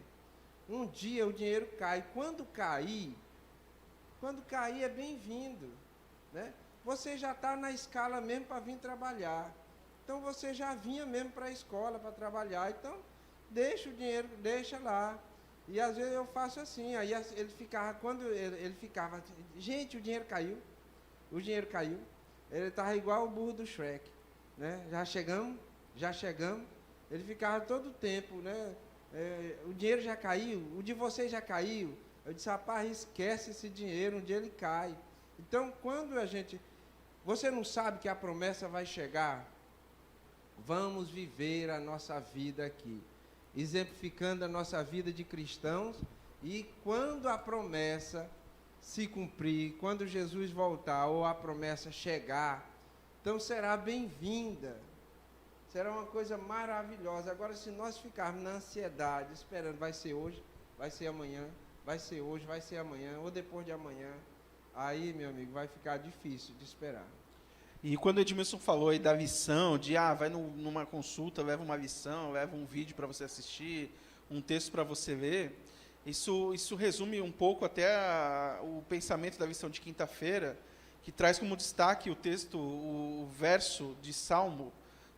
Um dia o dinheiro cai. Quando cair é bem-vindo, né? Você já está na escala mesmo para vir trabalhar. Então você já vinha mesmo para a escola para trabalhar. Então deixa o dinheiro, deixa lá. E às vezes eu faço assim. Aí ele ficava, ele ficava, gente, o dinheiro caiu. Ele estava igual o burro do Shrek, né? Já chegamos. Ele ficava todo o tempo, né? O dinheiro já caiu, o de vocês já caiu. Eu disse, rapaz, esquece esse dinheiro, um dia ele cai. Então, quando você não sabe que a promessa vai chegar, vamos viver a nossa vida aqui, exemplificando a nossa vida de cristãos, e quando a promessa se cumprir, quando Jesus voltar ou a promessa chegar, então será bem-vinda, será uma coisa maravilhosa. Agora, se nós ficarmos na ansiedade, esperando, vai ser hoje, vai ser amanhã, vai ser hoje, vai ser amanhã, ou depois de amanhã, aí, meu amigo, vai ficar difícil de esperar. E quando o Edmilson falou aí da lição, de vai numa consulta, leva uma lição, leva um vídeo para você assistir, um texto para você ler, isso resume um pouco até o pensamento da lição de quinta-feira, que traz como destaque o texto, o verso de Salmo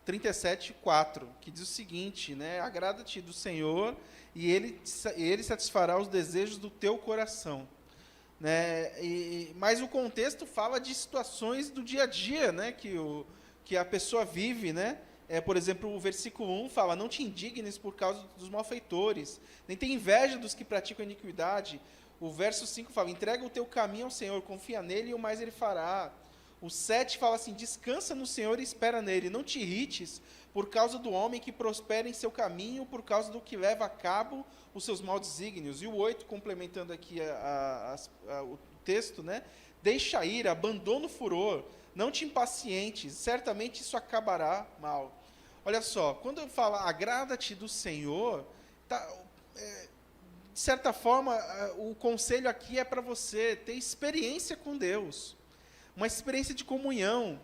37:4, que diz o seguinte, né? Agrada-te do Senhor e ele satisfará os desejos do teu coração. Né? Mas o contexto fala de situações do dia a dia, né? que a pessoa vive, né? Por exemplo, o versículo 1 fala, não te indignes por causa dos malfeitores, nem tenha inveja dos que praticam iniquidade. O verso 5 fala, entrega o teu caminho ao Senhor, confia nele e o mais ele fará. O 7 fala assim, descansa no Senhor e espera nele, não te irrites por causa do homem que prospera em seu caminho, por causa do que leva a cabo os seus maus desígnios. E o 8, complementando aqui o texto, né? Deixa ir, abandona o furor, não te impacientes, certamente isso acabará mal. Olha só, quando eu falo agrada-te do Senhor, de certa forma, o conselho aqui é para você ter experiência com Deus, uma experiência de comunhão.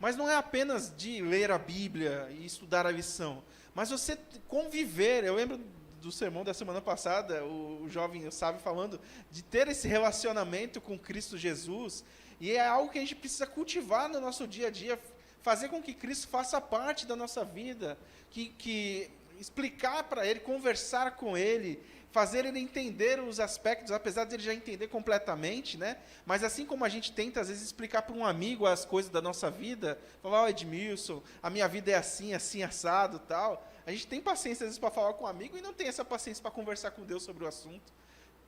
Mas não é apenas de ler a Bíblia e estudar a lição, mas você conviver. Eu lembro do sermão da semana passada, o jovem, o sábio, falando de ter esse relacionamento com Cristo Jesus, e é algo que a gente precisa cultivar no nosso dia a dia, fazer com que Cristo faça parte da nossa vida, que explicar para Ele, conversar com Ele, fazer Ele entender os aspectos, apesar de Ele já entender completamente, né? Mas assim como a gente tenta, às vezes, explicar para um amigo as coisas da nossa vida, falar, ó, Edmilson, a minha vida é assim, assim, assado, tal. A gente tem paciência, às vezes, para falar com um amigo e não tem essa paciência para conversar com Deus sobre o assunto.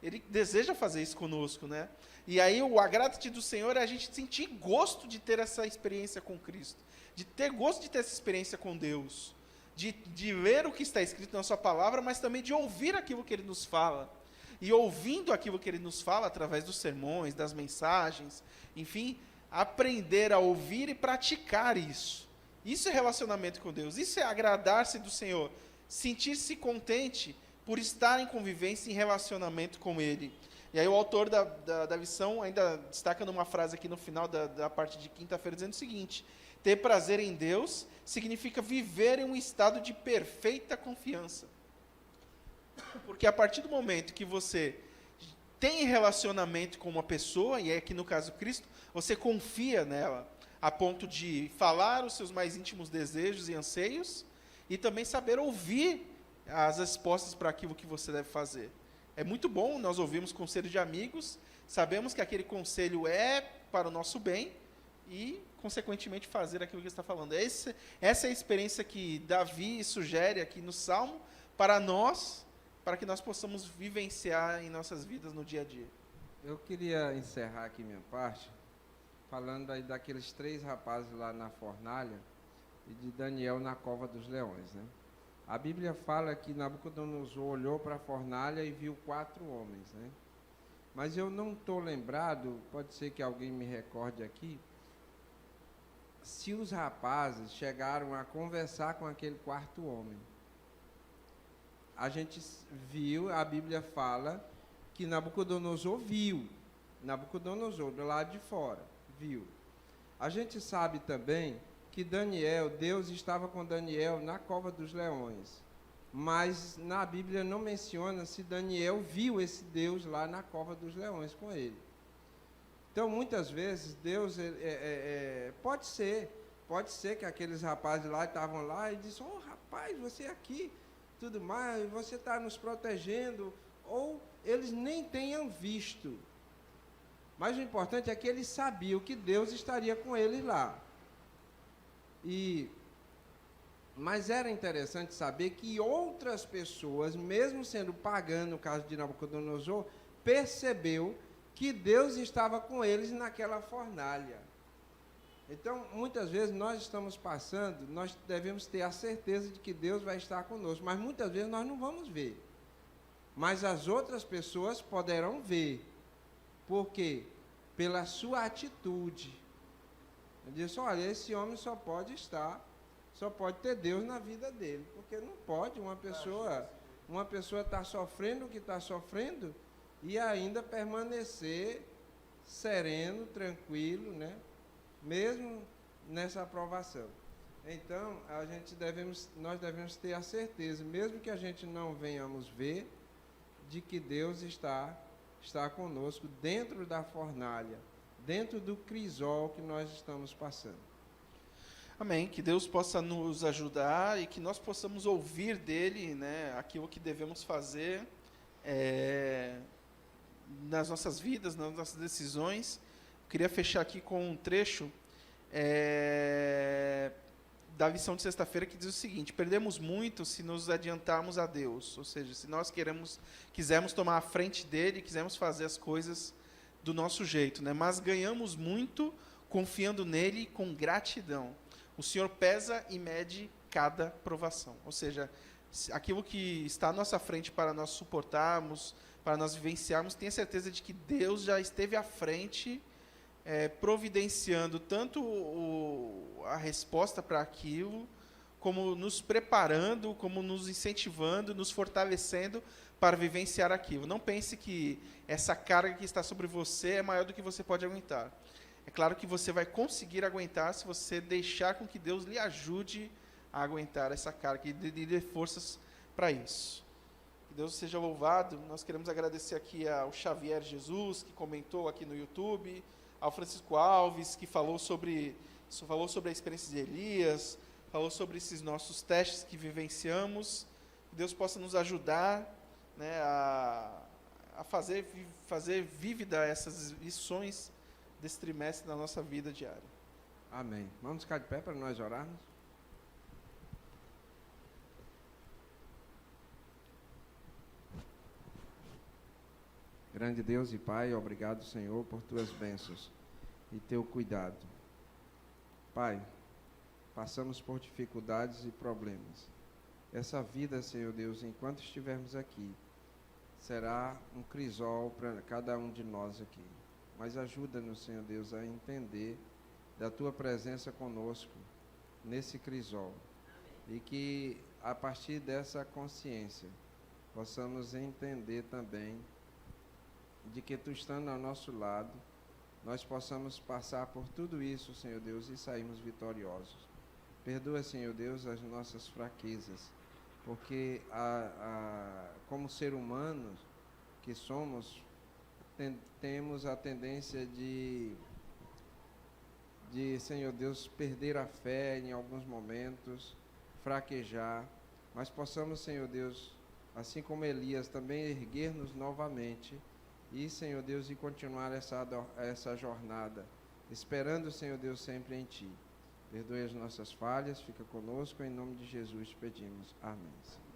Ele deseja fazer isso conosco, né? E aí o agrado do Senhor é a gente sentir gosto de ter essa experiência com Cristo, de ter gosto de ter essa experiência com Deus, de ler o que está escrito na sua palavra, mas também de ouvir aquilo que Ele nos fala. E ouvindo aquilo que Ele nos fala através dos sermões, das mensagens, enfim, aprender a ouvir e praticar isso. Isso é relacionamento com Deus, isso é agradar-se do Senhor, sentir-se contente por estar em convivência, em relacionamento com Ele. E aí o autor da lição ainda destaca numa frase aqui no final da parte de quinta-feira, dizendo o seguinte: ter prazer em Deus significa viver em um estado de perfeita confiança. Porque a partir do momento que você tem relacionamento com uma pessoa, e é aqui no caso Cristo, você confia nela, a ponto de falar os seus mais íntimos desejos e anseios, e também saber ouvir as respostas para aquilo que você deve fazer. É muito bom nós ouvirmos conselho de amigos, sabemos que aquele conselho é para o nosso bem, e, consequentemente, fazer aquilo que ele está falando. Essa é a experiência que Davi sugere aqui no Salmo para nós, para que nós possamos vivenciar em nossas vidas no dia a dia. Eu queria encerrar aqui minha parte, falando aí daqueles 3 rapazes lá na fornalha e de Daniel na cova dos leões, né? A Bíblia fala que Nabucodonosor olhou para a fornalha e viu 4 homens, né? Mas eu não estou lembrado, pode ser que alguém me recorde aqui, se os rapazes chegaram a conversar com aquele 4º homem. A gente viu, a Bíblia fala que Nabucodonosor viu, Nabucodonosor do lado de fora, viu. A gente sabe também que Daniel, Deus estava com Daniel na cova dos leões, mas na Bíblia não menciona se Daniel viu esse Deus lá na cova dos leões com ele. Então, muitas vezes, Deus, pode ser que aqueles rapazes lá estavam lá e disseram, rapaz, você aqui, tudo mais, você está nos protegendo, ou eles nem tenham visto. Mas o importante é que eles sabiam que Deus estaria com eles lá. Mas era interessante saber que outras pessoas, mesmo sendo pagãs, no caso de Nabucodonosor, percebeu que Deus estava com eles naquela fornalha. Então, muitas vezes nós estamos passando, nós devemos ter a certeza de que Deus vai estar conosco, mas muitas vezes nós não vamos ver. Mas as outras pessoas poderão ver. Por quê? Pela sua atitude. Eu disse, olha, esse homem só pode ter Deus na vida dele, porque não pode uma pessoa estar sofrendo o que está sofrendo e ainda permanecer sereno, tranquilo, né? Mesmo nessa aprovação. Então, nós devemos ter a certeza, mesmo que a gente não venhamos ver, de que Deus está conosco dentro da fornalha, dentro do crisol que nós estamos passando. Amém. Que Deus possa nos ajudar e que nós possamos ouvir dele, né, aquilo que devemos fazer nas nossas vidas, nas nossas decisões. Eu queria fechar aqui com um trecho da lição de sexta-feira que diz o seguinte: perdemos muito se nos adiantarmos a Deus, ou seja, se nós quisermos tomar a frente dele, quisermos fazer as coisas do nosso jeito, né? Mas ganhamos muito confiando nele com gratidão. O Senhor pesa e mede cada provação, ou seja, aquilo que está à nossa frente para nós suportarmos, para nós vivenciarmos, tenha certeza de que Deus já esteve à frente, providenciando tanto a resposta para aquilo, como nos preparando, como nos incentivando, nos fortalecendo para vivenciar aquilo. Não pense que essa carga que está sobre você é maior do que você pode aguentar. É claro que você vai conseguir aguentar se você deixar com que Deus lhe ajude a aguentar essa carga e lhe dê forças para isso. Que Deus seja louvado. Nós queremos agradecer aqui ao Xavier Jesus, que comentou aqui no YouTube, ao Francisco Alves, que falou sobre a experiência de Elias, falou sobre esses nossos testes que vivenciamos. Que Deus possa nos ajudar, né, a fazer vívida essas lições desse trimestre na nossa vida diária. Amém. Vamos ficar de pé para nós orarmos? Grande Deus e Pai, obrigado, Senhor, por tuas bênçãos e teu cuidado. Pai, passamos por dificuldades e problemas. Essa vida, Senhor Deus, enquanto estivermos aqui, será um crisol para cada um de nós aqui. Mas ajuda-nos, Senhor Deus, a entender da tua presença conosco nesse crisol. E que, a partir dessa consciência, possamos entender também de que tu estando ao nosso lado, nós possamos passar por tudo isso, Senhor Deus, e sairmos vitoriosos. Perdoa, Senhor Deus, as nossas fraquezas, porque como ser humanos que somos, temos a tendência de, Senhor Deus, perder a fé em alguns momentos, fraquejar, mas possamos, Senhor Deus, assim como Elias, também erguer-nos novamente e, Senhor Deus, e continuar essa jornada, esperando, Senhor Deus, sempre em Ti. Perdoe as nossas falhas, fica conosco, em nome de Jesus pedimos. Amém.